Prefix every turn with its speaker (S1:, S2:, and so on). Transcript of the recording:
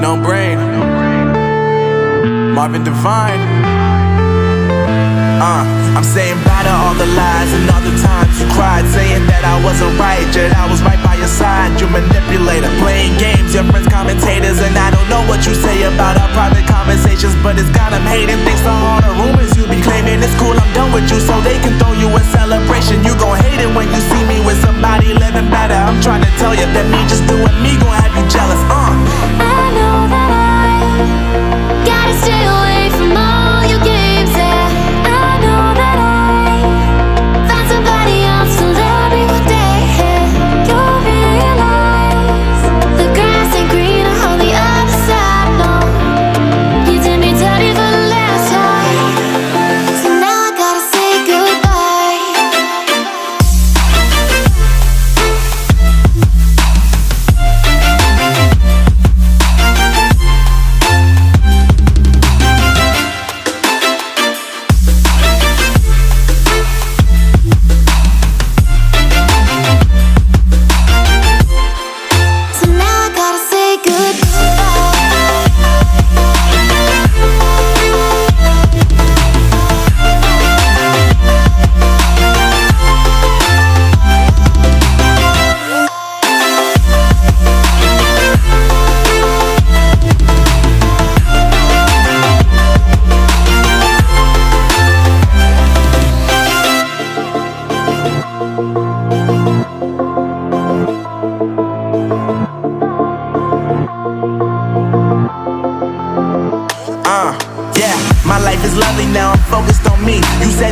S1: No brain. Marvin Divine. I'm saying bye to all the lies and all the times you cried, saying that I wasn't right, yet I was right by your side. You manipulator, playing games, your friends commentators, and I don't know what you say about our private conversations, but it's got them hating. Thanks to all the rumors you be claiming. It's cool, I'm done with you, so they can throw you a celebration. You gon' hate it when you see me with somebody living better. I'm trying to tell you that me just doing me gon' have you jealous.
S2: I know that I gotta stay away from all your games, yeah. I know that I found somebody else to love me one day, yeah. You'll realize the grass ain't greener on the other side, no. You did me dirty for the last time, so now I gotta say goodbye. So now I gotta say
S1: Yeah, my life is lovely now, I'm focused on me. You said